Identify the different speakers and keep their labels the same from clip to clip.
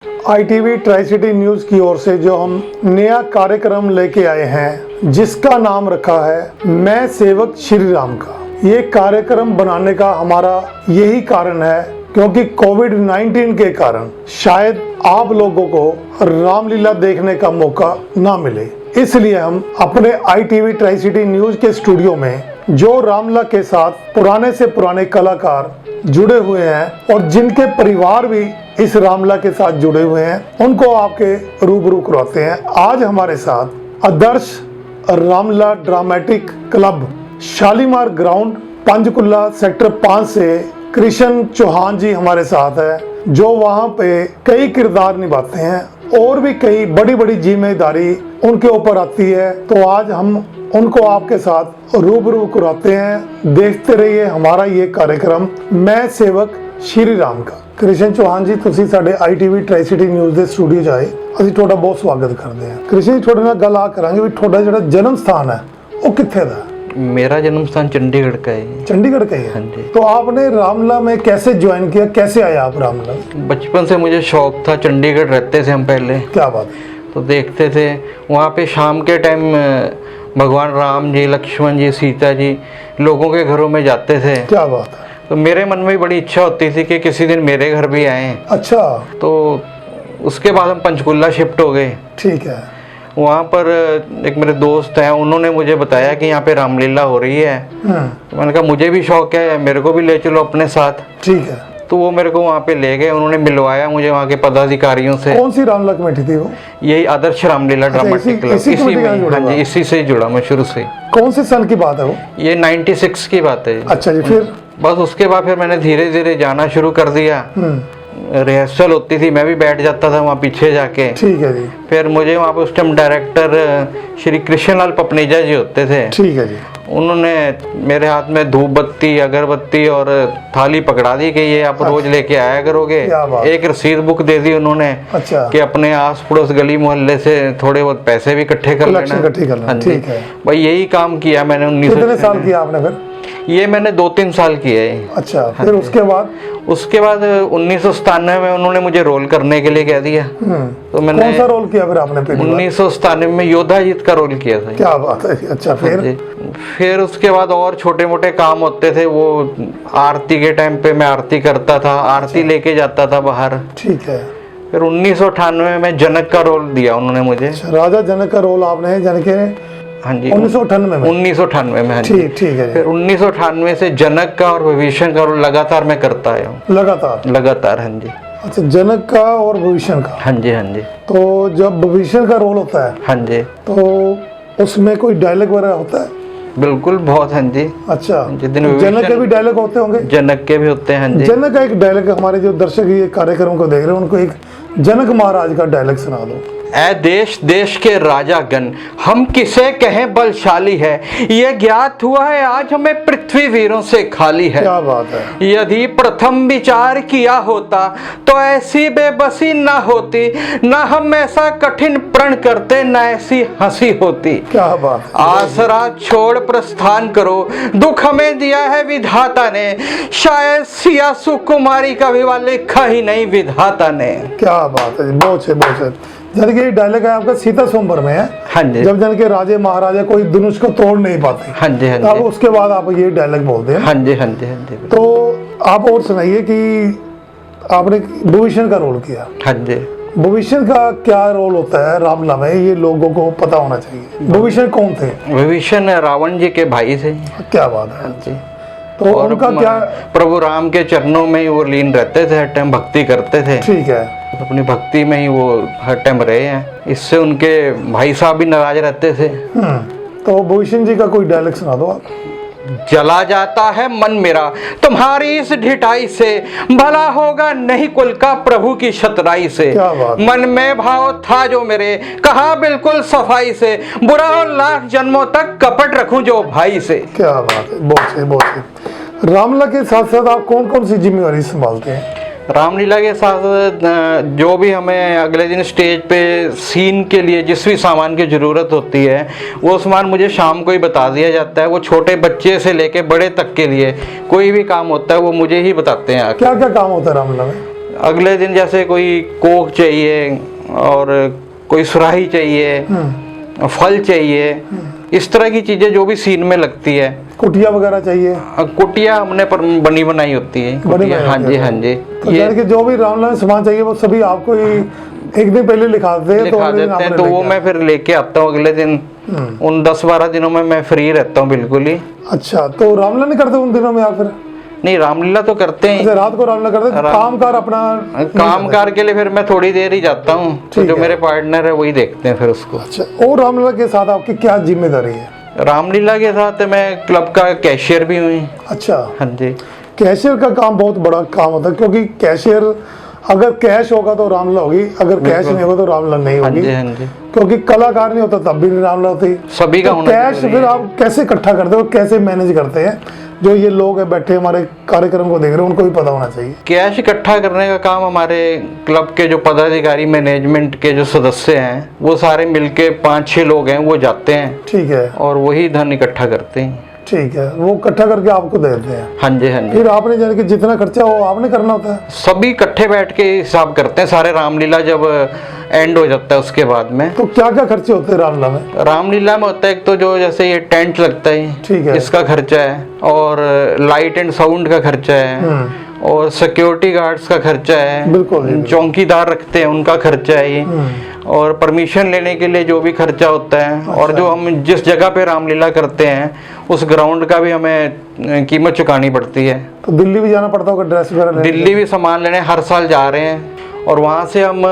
Speaker 1: ITV tri city news की ओर से जो हम नया कार्यक्रम लेके आए हैं जिसका नाम रखा है मैं सेवक श्री राम का। ये कार्यक्रम बनाने का हमारा यही कारण है क्योंकि कोविड-19 के कारण शायद आप लोगों को रामलीला देखने का मौका ना मिले, इसलिए हम अपने ITV ट्राई सिटी न्यूज़ के स्टूडियो में जो रामलीला के साथ पुराने से पुराने कलाकार जुड़े हुए हैं और जिनके परिवार भी इस रामलीला के साथ जुड़े हुए हैं उनको आपके रूबरू करवाते हैं। आज हमारे साथ Adarsh Ramlila dramatic club Shalimar ground Panchkula sector 5 से कृष्ण चौहान जी हमारे साथ है जो वहाँ पे कई किरदार निभाते हैं और भी कई बड़ी बड़ी जिम्मेदारी उनके ऊपर आती है। तो आज हम उनको आपके साथ रूबरू कराते हैं। देखते रहिए हमारा ये कार्यक्रम मैं सेवक श्री राम का। कृष्ण चौहान जी ਤੁਸੀਂ ਸਾਡੇ ITV ट्राई सिटी न्यूज़ ਦੇ ਸਟੂਡੀਓ 'ਚ ਆਏ, ਅਸੀਂ ਤੁਹਾਡਾ ਬਹੁਤ ਸਵਾਗਤ ਕਰਦੇ ਹਾਂ। कृष्ण जी ਤੁਹਾਡੇ ਨਾਲ ਗੱਲ ਆ ਕਰਾਂਗੇ ਵੀ ਤੁਹਾਡਾ ਜਿਹੜਾ ਜਨਮ ਸਥਾਨ ਹੈ ਉਹ ਕਿੱਥੇ ਦਾ?
Speaker 2: मेरा जन्म स्थान चंडीगढ़ का है।
Speaker 1: चंडीगढ़ का ही है।
Speaker 2: हाँ जी।
Speaker 1: तो आपने रामलीला में कैसे ज्वाइन किया, कैसे आया आप रामलीला?
Speaker 2: बचपन से मुझे शौक था, चंडीगढ़ रहते थे हम पहले।
Speaker 1: क्या बात है।
Speaker 2: तो देखते थे वहाँ पे शाम के टाइम भगवान राम जी, लक्ष्मण जी, सीता जी लोगों के घरों में जाते थे।
Speaker 1: क्या बात है।
Speaker 2: तो मेरे मन में बड़ी इच्छा होती थी कि किसी दिन मेरे घर भी आए।
Speaker 1: अच्छा।
Speaker 2: तो उसके बाद हम पंचकुला शिफ्ट हो गए।
Speaker 1: ठीक है।
Speaker 2: वहाँ पर एक मेरे दोस्त हैं, उन्होंने मुझे बताया कि यहाँ पे रामलीला हो रही है। तो मैंने कहा मुझे भी शौक है, मेरे को भी ले चलो अपने साथ।
Speaker 1: ठीक है।
Speaker 2: तो वो मेरे को वहाँ पे ले गए, उन्होंने मिलवाया मुझे वहाँ के पदाधिकारियों से।
Speaker 1: कौन सी रामलीला कमेटी थी वो?
Speaker 2: यही आदर्श रामलीला ड्रामेटिक क्लब,
Speaker 1: इसी
Speaker 2: इसी में।
Speaker 1: जुड़ा
Speaker 2: हाँ जी, इसी से ही जुड़ा मैं शुरू से।
Speaker 1: कौन से सन की बात है वो?
Speaker 2: ये 96 की बात है।
Speaker 1: अच्छा जी। फिर
Speaker 2: बस उसके बाद फिर मैंने धीरे धीरे जाना शुरू कर दिया। रिहर्सल होती थी, मैं भी बैठ जाता था वहाँ पीछे जाके।
Speaker 1: ठीक है जी।
Speaker 2: फिर मुझे वहाँ पे उस टाइम डायरेक्टर श्री कृष्णलाल पपनेजा जी होते थे।
Speaker 1: ठीक है जी।
Speaker 2: उन्होंने मेरे हाथ में धूप बत्ती, अगरबत्ती और थाली पकड़ा दी कि ये आप रोज लेके आया करोगे। एक रसीद बुक दे दी उन्होंने।
Speaker 1: अच्छा।
Speaker 2: कि अपने आस पड़ोस गली मोहल्ले से थोड़े बहुत पैसे भी इकट्ठे कर लेना।
Speaker 1: हाँ ठीक है
Speaker 2: भाई, यही काम किया मैंने। 19
Speaker 1: कितने साल किया आपने फिर?
Speaker 2: ये मैंने 2-3 साल किए।
Speaker 1: अच्छा। फिर उसके बाद
Speaker 2: 1997 में उन्होंने मुझे रोल करने के लिए कह दिया। तो मैंने
Speaker 1: कौन सा रोल किया फिर आपने?
Speaker 2: 1997 में योधाजीत का रोल किया था।
Speaker 1: क्या बात है। अच्छा।
Speaker 2: फिर उसके बाद और छोटे मोटे काम होते थे। वो आरती के टाइम पे मैं आरती करता था, आरती लेके जाता था बाहर।
Speaker 1: ठीक है।
Speaker 2: फिर 1998 में जनक का रोल दिया उन्होंने मुझे।
Speaker 1: अच्छा, राजा जनक का रोल आपने जनक के?
Speaker 2: हाँ जी,
Speaker 1: 1998 में।
Speaker 2: 1998 में। हाँ जी।
Speaker 1: ठीक है।
Speaker 2: फिर 1998 से जनक का और विभीषण का रोल लगातार मैं करता आया हूँ। लगातार। हाँ जी।
Speaker 1: अच्छा, जनक का और विभीषण का।
Speaker 2: हाँ जी। हाँ जी।
Speaker 1: तो जब विभीषण का रोल होता है,
Speaker 2: हाँ जी,
Speaker 1: तो उसमें कोई डायलॉग वगैरह होता है?
Speaker 2: बिल्कुल, बहुत। हाँ जी।
Speaker 1: अच्छा।
Speaker 2: जितने
Speaker 1: जनक के भी डायलॉग होते होंगे?
Speaker 2: जनक के भी होते हैं। हाँ जी।
Speaker 1: जनक का एक डायलॉग, हमारे जो दर्शक ये कार्यक्रम को देख रहे हैं उनको एक जनक महाराज का डायलॉग सुना दो।
Speaker 2: ऐ देश देश के राजा गण, हम किसे कहें बलशाली है, ये ज्ञात हुआ है आज हमें पृथ्वी वीरों से खाली है।
Speaker 1: क्या बात है।
Speaker 2: यदि प्रथम विचार किया होता तो ऐसी बेबसी न होती, न हम ऐसा कठिन प्रण करते, न ऐसी हंसी होती।
Speaker 1: क्या बात।
Speaker 2: आसरा छोड़ प्रस्थान करो, दुख हमें दिया है विधाता ने, शायद सिया सुकुमारी का विवाह लिखा ही नहीं विधाता ने।
Speaker 1: क्या बात है। बहुत है। जन के डायलॉग है आपका सीता स्वयंवर में है।
Speaker 2: हाँ जी।
Speaker 1: जब जन के राजे महाराजा कोई धनुष को तोड़ नहीं पाते।
Speaker 2: हाँ जी। हाँ जी।
Speaker 1: तो उसके बाद आप ये डायलॉग बोलते हैं।
Speaker 2: हाँ जी। हाँ जी। हाँ जी।
Speaker 1: तो आप और सुनाइए कि आपने विभीषण का रोल किया।
Speaker 2: हाँ जी।
Speaker 1: विभीषण का क्या रोल होता है रामलीला में, ये लोगों को पता होना चाहिए। विभीषण कौन थे?
Speaker 2: विभीषण रावण जी के भाई थे।
Speaker 1: क्या बात है।
Speaker 2: हाँ जी।
Speaker 1: तो उनका क्या?
Speaker 2: प्रभु राम के चरणों में ही वो लीन रहते थे, हर टाइम भक्ति करते थे।
Speaker 1: ठीक है।
Speaker 2: अपनी भक्ति में ही वो हर टाइम रहे हैं। इससे उनके भाई साहब भी नाराज रहते थे।
Speaker 1: तो विभीषण जी का कोई डायलॉग सुना दो आप।
Speaker 2: जला जाता है मन मेरा तुम्हारी इस ढिठाई से, भला होगा नहीं कुल का प्रभु की छतराई से। मन में भाव था जो मेरे कहा बिल्कुल सफाई से, बुरा हो लाख जन्मों तक कपट रखूं जो भाई से।
Speaker 1: क्या बात है। बहुत है। रामलीला के साथ साथ आप कौन कौन सी जिम्मेवारी संभालते हैं?
Speaker 2: रामलीला के साथ जो भी हमें अगले दिन स्टेज पे सीन के लिए जिस भी सामान की ज़रूरत होती है वो सामान मुझे शाम को ही बता दिया जाता है। वो छोटे बच्चे से लेके बड़े तक के लिए कोई भी काम होता है वो मुझे ही बताते हैं।
Speaker 1: क्या क्या काम होता है रामलीला में?
Speaker 2: अगले दिन जैसे कोई कोक चाहिए और कोई सुराही चाहिए, फल चाहिए, इस तरह की चीजें जो भी सीन में लगती है।
Speaker 1: कुटिया वगैरह चाहिए?
Speaker 2: कुटिया हमने बनी बनाई होती है कुटिया। हाँ जी, हाँ जी।
Speaker 1: तो यानी कि जो भी रामलीला में सामान चाहिए वो सभी आपको ही एक दिन पहले लिखा देते हैं,
Speaker 2: तो वो मैं फिर लेके आता हूँ अगले दिन। उन 10-12 दिनों में मैं फ्री रहता हूँ बिल्कुल ही।
Speaker 1: अच्छा, तो रामलीला नहीं करते उन दिनों में आप फिर?
Speaker 2: नहीं, रामलीला तो करते हैं।
Speaker 1: अच्छा, रात को रामलीला करते हैं, कामकार अपना
Speaker 2: कामकार के लिए फिर मैं थोड़ी देर ही जाता हूँ, तो जो मेरे पार्टनर है वही देखते हैं फिर उसको।
Speaker 1: अच्छा, और रामलीला के साथ आपकी क्या जिम्मेदारी है?
Speaker 2: रामलीला के साथ मैं क्लब का कैशियर भी हूँ।
Speaker 1: अच्छा,
Speaker 2: हाँ जी।
Speaker 1: कैशियर का काम बहुत बड़ा काम होता है, क्योंकि कैशियर अगर कैश होगा तो रामलीला होगी, अगर कैश नहीं होगा तो रामलीला नहीं होगी।
Speaker 2: हाँ जी।
Speaker 1: क्योंकि कलाकार नहीं होता तब भी रामलीला होती।
Speaker 2: सभी का होना
Speaker 1: कैश फिर आप कैसे इकट्ठा करते हो, कैसे मैनेज करते हैं? जो ये लोग हैं बैठे हमारे कार्यक्रम को देख रहे हैं, उनको भी पता होना चाहिए।
Speaker 2: कैश इकट्ठा करने का काम हमारे क्लब के जो पदाधिकारी, मैनेजमेंट के जो सदस्य हैं, वो सारे मिलके 5-6 लोग हैं, वो जाते हैं।
Speaker 1: ठीक है।
Speaker 2: और वही धन इकट्ठा करते हैं।
Speaker 1: ठीक है, वो इकट्ठा करके आपको दे देते हैं?
Speaker 2: हाँ जी, हाँ जी।
Speaker 1: फिर आपने जाने कि जितना खर्चा हो आपने करना होता है?
Speaker 2: सभी इकट्ठे बैठ के हिसाब करते हैं सारे, रामलीला जब एंड हो जाता है उसके बाद में।
Speaker 1: तो क्या क्या खर्चे होते हैं रामलीला में?
Speaker 2: रामलीला में होता है एक तो जो जैसे ये टेंट लगता है,
Speaker 1: ठीक है,
Speaker 2: इसका खर्चा है, और लाइट एंड साउंड का खर्चा है, और सिक्योरिटी गार्ड्स का खर्चा है,
Speaker 1: बिल्कुल,
Speaker 2: चौकीदार रखते हैं उनका खर्चा है ये, और परमिशन लेने के लिए जो भी खर्चा होता है। अच्छा। और जो हम जिस जगह पे रामलीला करते हैं उस ग्राउंड का भी हमें कीमत चुकानी पड़ती है।
Speaker 1: तो दिल्ली भी जाना पड़ता होगा ड्रेस वगैरह?
Speaker 2: दिल्ली भी सामान लेने हर साल जा रहे हैं, और वहाँ से हम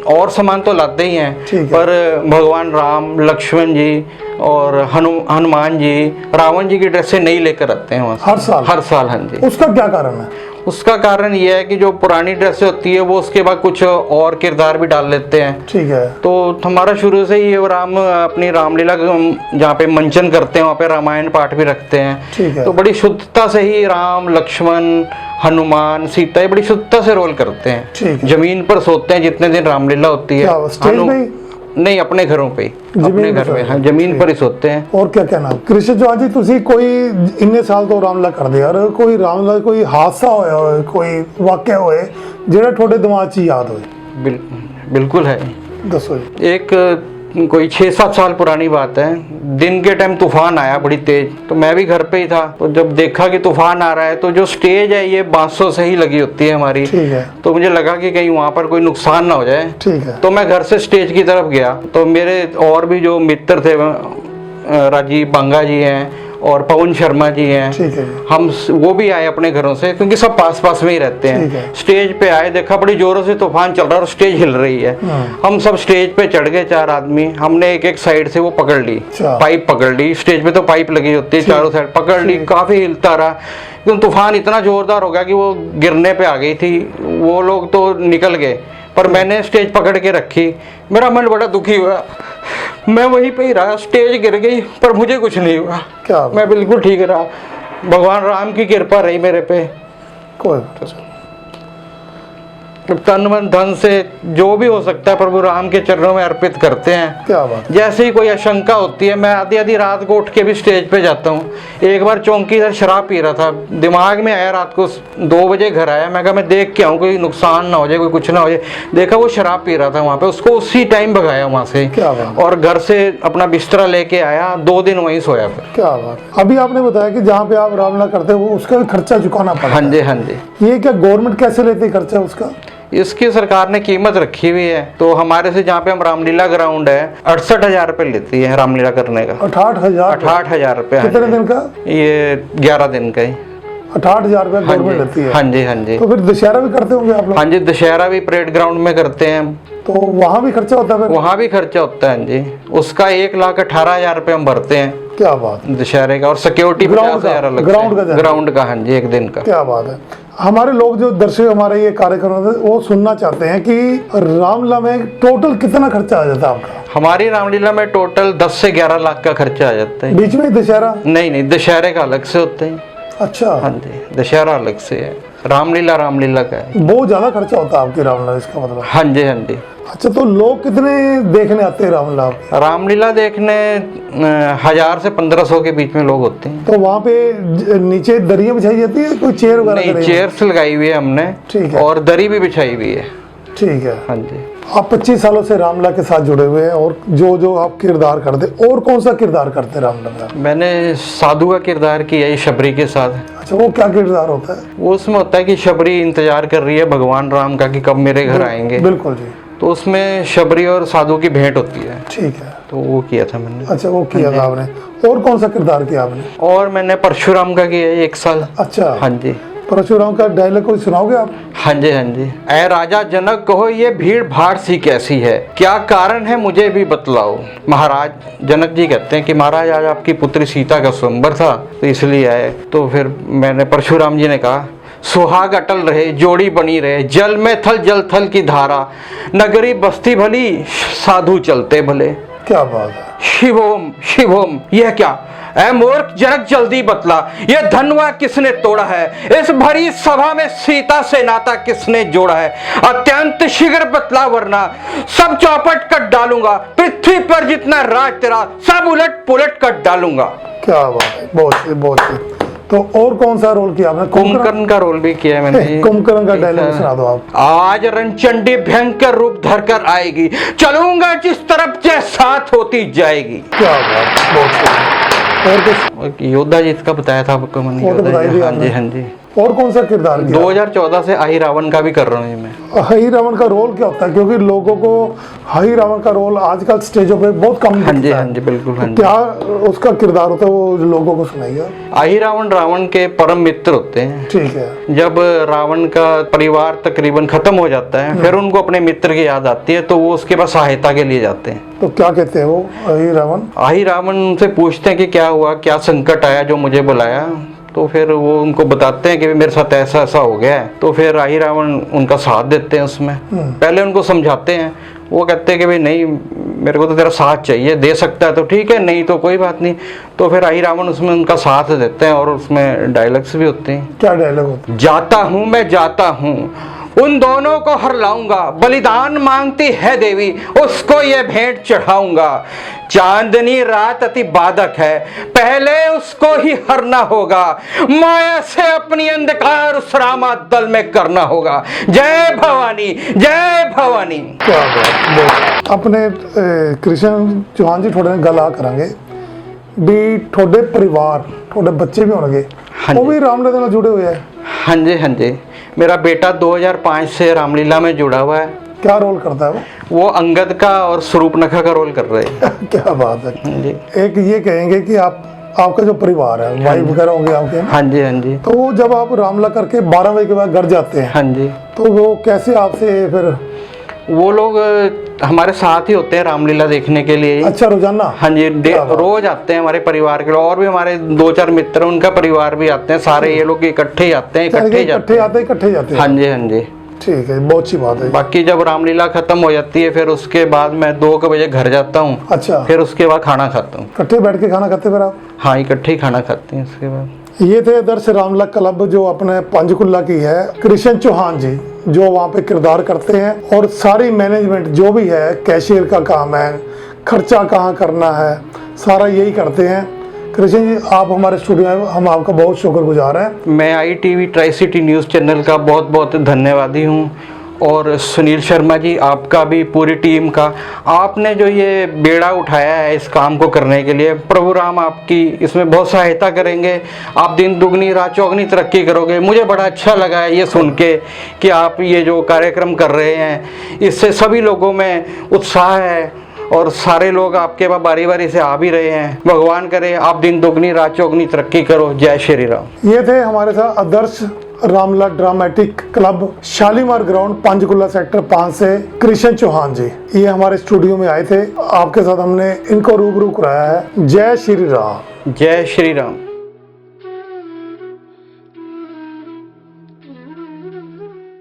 Speaker 2: और सामान तो लाते ही हैं, पर भगवान राम, लक्ष्मण जी और हनुमान जी, रावण जी की ड्रेसें नहीं लेकर आते हैं वहाँ से
Speaker 1: हर साल?
Speaker 2: हर साल, हाँ जी।
Speaker 1: उसका क्या कारण है?
Speaker 2: उसका कारण ये है कि जो पुरानी ड्रेसें होती है वो उसके बाद कुछ और किरदार भी डाल लेते हैं।
Speaker 1: ठीक है।
Speaker 2: तो हमारा शुरू से ही अपनी रामलीला जहाँ पे मंचन करते हैं वहाँ पे रामायण पाठ भी रखते हैं।
Speaker 1: ठीक है।
Speaker 2: तो बड़ी शुद्धता से ही राम, लक्ष्मण, हनुमान, सीता ये बड़ी शुद्धता से रोल करते हैं।
Speaker 1: ठीक है।
Speaker 2: जमीन पर सोते हैं जितने दिन रामलीला होती है।
Speaker 1: स्टेज में
Speaker 2: नहीं, अपने घरों पे, अपने घर में, हाँ, जमीन पर ही सोते हैं।
Speaker 1: और क्या कहना कृष्ण चौहान जी, तुसी कोई इन्ने साल तो रामलीला कर दिया, और कोई रामलीला कोई हादसा होया होए, कोई वाकया होए जेड़ा थोड़े दिमाग च याद होए?
Speaker 2: बिल्कुल है।
Speaker 1: दसो जी।
Speaker 2: एक कोई 6-7 साल पुरानी बात है। दिन के टाइम तूफान आया बड़ी तेज, तो मैं भी घर पे ही था। तो जब देखा कि तूफान आ रहा है, तो जो स्टेज है ये बांसों से ही लगी होती है हमारी।
Speaker 1: ठीक है।
Speaker 2: तो मुझे लगा कि कहीं वहां पर कोई नुकसान ना हो जाए।
Speaker 1: ठीक है।
Speaker 2: तो मैं घर से स्टेज की तरफ गया, तो मेरे और भी जो मित्र थे, राजीव बांगा जी हैं और पवन शर्मा जी हैं,
Speaker 1: ठीक है,
Speaker 2: हम वो भी आए अपने घरों से, क्योंकि सब पास पास में ही रहते हैं। स्टेज पे आए, देखा बड़ी जोरों से तूफान चल रहा है और स्टेज हिल रही है। हम सब स्टेज पे चढ़ गए 4 आदमी। हमने एक साइड से वो पकड़ ली, पाइप पकड़ ली। स्टेज पे तो पाइप लगी होती है, चारों साइड पकड़ ली। काफी हिलता रहा, क्योंकि तूफान इतना जोरदार हो गया कि वो गिरने पे आ गई थी। वो लोग तो निकल गए, पर मैंने स्टेज पकड़ के रखी। मेरा मन बड़ा दुखी हुआ, मैं वहीं पे ही रहा। स्टेज गिर गई पर मुझे कुछ नहीं हुआ।
Speaker 1: क्या?
Speaker 2: मैं बिल्कुल ठीक रहा। भगवान राम की कृपा रही मेरे पे।
Speaker 1: कोई
Speaker 2: तन मन धन से जो भी हो सकता है प्रभु राम के चरणों में अर्पित करते हैं।
Speaker 1: क्या बात?
Speaker 2: जैसे ही कोई आशंका होती है, मैं आधी रात को उठ के भी स्टेज पे जाता हूँ। एक बार चौकीदार शराब पी रहा था, दिमाग में आया, रात को 2 बजे घर आया। मैं कहा मैं देख के आऊँ, कोई नुकसान ना हो जाए, कोई कुछ ना हो जाए। देखा वो शराब पी रहा था वहाँ पे, उसको उसी टाइम भगाया वहाँ से।
Speaker 1: क्या बात?
Speaker 2: और घर से अपना बिस्तरा लेके आया, 2 दिन वहीं सोया फिर।
Speaker 1: क्या बात? अभी आपने बताया कि जहाँ पे आप रामलीला करते हो उसका भी खर्चा चुकाना पड़ता है।
Speaker 2: हाँ जी, हाँ जी।
Speaker 1: ये क्या गवर्नमेंट कैसे लेती है खर्चा उसका?
Speaker 2: इसकी सरकार ने कीमत रखी हुई है। तो हमारे से जहाँ पे हम रामलीला ग्राउंड है, 68,000 रुपये लेती है रामलीला करने का। 68,000 रुपये।
Speaker 1: कितने दिन का?
Speaker 2: ये 11 दिन का ही।
Speaker 1: 68,000 रुपये गवर्नमेंट लेती है?
Speaker 2: हाँ जी, हाँ जी।
Speaker 1: तो फिर दशहरा भी करते होंगे आप लोग?
Speaker 2: हाँ जी, दशहरा भी परेड ग्राउंड में करते हैं।
Speaker 1: तो वहाँ भी खर्चा होता है?
Speaker 2: वहाँ भी खर्चा होता है जी। उसका 1,18,000 रुपये हम भरते हैं।
Speaker 1: क्या बात?
Speaker 2: दशहरे का। और सिक्योरिटी 50,000 अलग। ग्राउंड का, हाँ जी, एक दिन का।
Speaker 1: क्या बात है। हमारे लोग जो दर्शक हमारे ये कार्यक्रम वो सुनना चाहते हैं कि रामलीला में टोटल कितना खर्चा आ जाता है आपका?
Speaker 2: हमारी रामलीला में टोटल 10 से 11 लाख का खर्चा आ जाता है।
Speaker 1: बीच में दशहरा?
Speaker 2: नहीं, दशहरे का अलग से होते हैं।
Speaker 1: अच्छा।
Speaker 2: हाँ जी, दशहरा अलग से है। रामलीला का है।
Speaker 1: बहुत ज्यादा खर्चा होता है आपकी रामलीला, इसका मतलब?
Speaker 2: हाँ जी, हाँ जी।
Speaker 1: अच्छा, तो लोग कितने देखने आते हैं रामलीला?
Speaker 2: रामलीला देखने 1000 से 1500 के बीच में लोग होते हैं।
Speaker 1: तो वहाँ पे नीचे दरियाँ बिछाई जाती है, कोई चेयर वगैरह?
Speaker 2: नहीं, चेयर्स लगाई हुई है हमने।
Speaker 1: ठीक है।
Speaker 2: और दरी भी बिछाई हुई है।
Speaker 1: ठीक है।
Speaker 2: हाँ जी।
Speaker 1: आप 25 सालों से रामलीला के साथ जुड़े हुए हैं, और जो जो आप किरदार करते, और कौन सा किरदार करते रामलीला?
Speaker 2: मैंने साधु का किरदार किया है शबरी के साथ।
Speaker 1: अच्छा, वो क्या किरदार होता है?
Speaker 2: वो उसमें होता है कि शबरी इंतजार कर रही है भगवान राम का कि कब मेरे घर आएंगे।
Speaker 1: बिल्कुल जी।
Speaker 2: तो उसमें शबरी और साधु की भेंट होती है।
Speaker 1: ठीक है।
Speaker 2: तो वो किया था मैंने।
Speaker 1: अच्छा, वो किया था आपने। और कौन सा किरदार किया आपने?
Speaker 2: और मैंने परशुराम का किया है 1 साल।
Speaker 1: अच्छा।
Speaker 2: हाँ जी।
Speaker 1: परशुराम का डायलॉग कोई सुनाओगे आप?
Speaker 2: हाँ जी, हाँ जी। ऐ राजा जनक कहो ये भीड़ भाड़ सी कैसी है, क्या कारण है मुझे भी बतलाओ। महाराज जनक जी कहते हैं कि महाराज आज आपकी पुत्री सीता का स्वयंवर था, तो इसलिए आए। तो फिर मैंने परशुराम जी ने कहा, सुहाग अटल रहे, जोड़ी बनी रहे, जल में थल जल थल की धारा, नगरी बस्ती भली, साधु चलते भले।
Speaker 1: क्या बात है।
Speaker 2: शिवोम शिवोम, यह क्या? ऐ मूर्ख जनक जल्दी बतला, यह धनवा किसने तोड़ा है? इस भरी सभा में सीता से नाता किसने जोड़ा है? अत्यंत शीघ्र बतला, वरना सब चौपट कर डालूंगा, पृथ्वी पर जितना राज तेरा सब उलट पुलट कर डालूंगा।
Speaker 1: क्या बात है, बहुत सही, बहुत सही। तो और कौन सा रोल किया आपने?
Speaker 2: कुंभकर्ण का रोल भी किया मैंने।
Speaker 1: कुंभकर्ण का डायलॉग सुना दो आप।
Speaker 2: आज रणचंडी भयंकर रूप धरकर आएगी, चलूंगा जिस तरफ जय साथ होती जाएगी।
Speaker 1: क्या बात, बहुत सही। और कुछ?
Speaker 2: योद्धा जी का बताया था आपको मैंने।
Speaker 1: वो तो बताई दी
Speaker 2: हाँ
Speaker 1: आपने।
Speaker 2: जी, हाँ जी।
Speaker 1: और कौन सा किरदार किया?
Speaker 2: 2014 से आई रावण का भी कर रहा हूँ मैं।
Speaker 1: हई रावण का रोल क्या होता है? क्योंकि लोगों को हई रावण का रोल आजकल स्टेजों पे बहुत कम दिखता है।
Speaker 2: हाँ जी, हाँ जी, बिल्कुल। हाँ जी।
Speaker 1: क्या उसका किरदार होता है, वो लोगों को सुनाइए।
Speaker 2: आई रावण रावण के परम मित्र होते हैं।
Speaker 1: ठीक है।
Speaker 2: जब रावण का परिवार तकरीबन खत्म हो जाता है, फिर उनको अपने मित्र की याद आती है, तो वो उसके पास सहायता के लिए जाते हैं।
Speaker 1: तो क्या कहते हैं वो हई रावण?
Speaker 2: आई रावण उनसे पूछते हैं कि क्या हुआ, क्या संकट आया जो मुझे बुलाया। तो फिर वो उनको बताते हैं कि मेरे साथ ऐसा ऐसा हो गया है। तो फिर आई रावण उनका साथ देते हैं उसमें। पहले उनको समझाते हैं, वो कहते हैं कि भाई नहीं, मेरे को तो तेरा साथ चाहिए, दे सकता है तो ठीक है, नहीं तो कोई बात नहीं। तो फिर आई रावण उसमें उनका साथ देते हैं, और उसमें डायलॉग्स भी होते हैं।
Speaker 1: क्या डायलॉग होता है?
Speaker 2: जाता हूँ मैं जाता हूँ, उन दोनों को हर लाऊंगा, बलिदान मांगती है देवी, उसको ये भेंट चढ़ाऊंगा। चांदनी रात अति बाधक है, पहले उसको ही हरना होगा, माया से अपनी अंधकार उस रामा दल में करना होगा। जय भवानी, जय भवानी।
Speaker 1: क्या बात। अपने कृष्ण चौहान जी थोड़े गला करांगे भी, थोड़े परिवार, थोड़े बच्चे भी होंगे, वो भी रामलीला में जुड़े हुए हैं?
Speaker 2: हाँ जी, हाँ जी। मेरा बेटा 2005 से रामलीला में जुड़ा हुआ है।
Speaker 1: क्या रोल करता है
Speaker 2: वो अंगद का और स्वरूपनखा का रोल कर रहे हैं।
Speaker 1: क्या बात है।
Speaker 2: जी।
Speaker 1: एक ये कहेंगे कि आपका जो परिवार है, भाई वगैरह होंगे आपके?
Speaker 2: हाँ जी, हाँ जी।
Speaker 1: तो वो जब आप रामलीला करके 12 बजे के बाद घर जाते हैं,
Speaker 2: हाँ जी,
Speaker 1: तो वो कैसे आपसे फिर?
Speaker 2: वो लोग हमारे साथ ही होते हैं रामलीला देखने के लिए।
Speaker 1: अच्छा, रोजाना?
Speaker 2: हाँ जी, रोज आते हैं हमारे परिवार के लोग, और भी हमारे 2-4 मित्र, उनका परिवार भी आते हैं, सारे ये लोग इकट्ठे ही आते हैं, इकट्ठे
Speaker 1: जाते हैं।
Speaker 2: हाँ जी, हाँ जी।
Speaker 1: ठीक है, बहुत अच्छी बात है।
Speaker 2: बाकी जब रामलीला खत्म हो जाती है, फिर उसके बाद मैं 2 बजे घर जाता हूँ।
Speaker 1: अच्छा।
Speaker 2: फिर उसके बाद खाना खाता हूँ।
Speaker 1: इकट्ठे बैठ के खाना खाते फिर आप?
Speaker 2: हाँ, इकट्ठे ही खाना खाते हैं उसके बाद।
Speaker 1: ये थे आदर्श रामलीला क्लब जो अपने पंचकुला की है, कृष्ण चौहान जी जो वहाँ पे किरदार करते हैं, और सारी मैनेजमेंट जो भी है, कैशियर का काम है, खर्चा कहाँ करना है, सारा यही करते हैं। कृष्ण जी, आप हमारे स्टूडियो में, हम आपका बहुत शुक्रगुजार हैं।
Speaker 2: मैं ITV tri city news channel का बहुत बहुत धन्यवादी हूँ, और सुनील शर्मा जी आपका भी, पूरी टीम का। आपने जो ये बेड़ा उठाया है इस काम को करने के लिए, प्रभु राम आपकी इसमें बहुत सहायता करेंगे। आप दिन दुगनी रात चौगनी तरक्की करोगे। मुझे बड़ा अच्छा लगा है ये सुन के कि आप ये जो कार्यक्रम कर रहे हैं, इससे सभी लोगों में उत्साह है, और सारे लोग आपके पास बारी बारी से आ भी रहे हैं। भगवान करे आप दिन दुगनी रात चौगनी तरक्की करो। जय श्री राम।
Speaker 1: ये थे हमारे साथ Adarsh Ramlila dramatic club Shalimar ground Panchkula sector 5 से कृष्ण चौहान जी, ये हमारे स्टूडियो में आए थे। आपके साथ हमने इनको रूबरू कराया है। जय श्री राम।
Speaker 2: जय श्री राम।